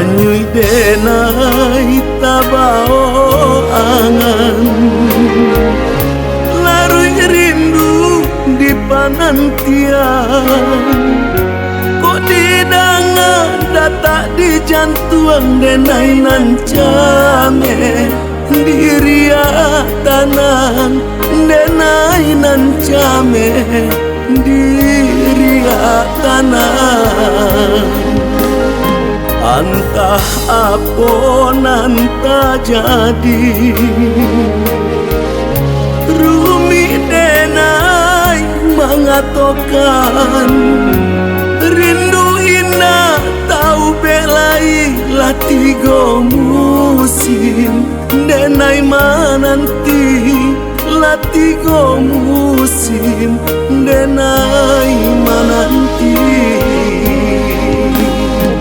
Anyui denai tabao angan, larui rindu di panantian. Kok didanga data di jantuang denai nan came, diria tanan denai nan came, diria tanan. Antah aponan tak jadi, rumi denai mengatokan, rindu indah tahu belai latigo musim, denai mananti latigo musim, denai mananti.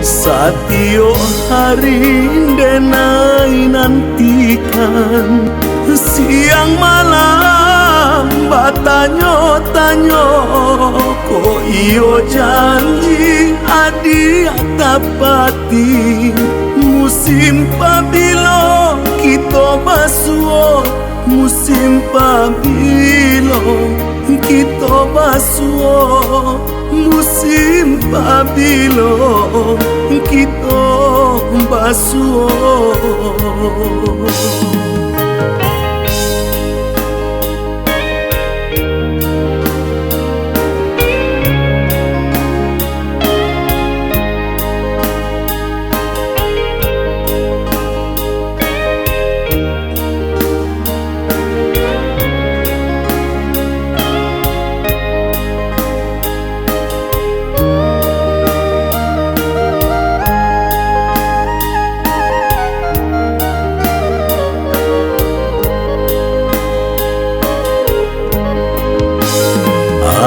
Satio hari denai nantikan, siang malam batanyo-tanyo, ko iyo janji adi atapati. Musim pabilo kita basuo, musim pabilo kita basuo, musim pabilo kita basuo.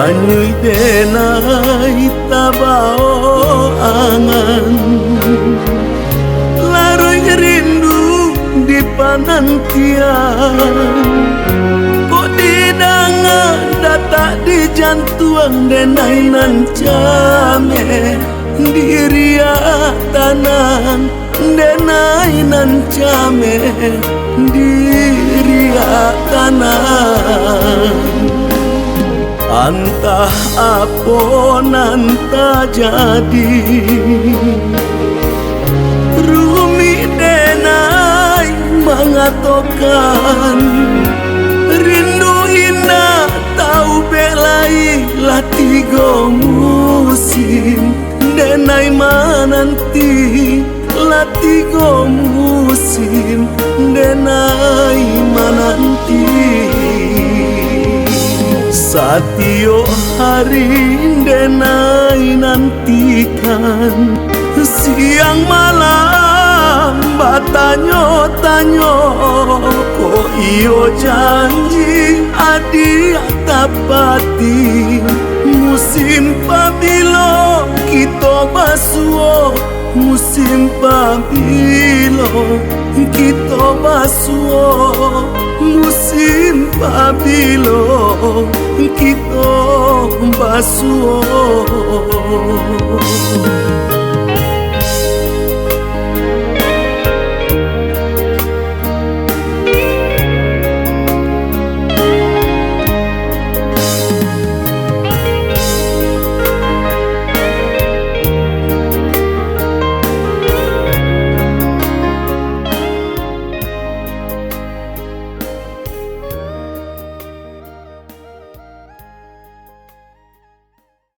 Anyui denai tabao angan, larui rindu di panantian. Kok didanga data di jantuang denai nan came, diria tanan denai nan came, diria tanan. Antah aponan tak jadi, rumi denai mengatokan, rindu indah tahu belai latigo musim, denai mananti latigo musim, denai mananti. Satio hari denai nantikan, siang malam batanyo-tanyo, ko iyo janji adi atapati. Musim pabilo kita basuo, musim pabilo kita basuo, musim pabilo kita basuo.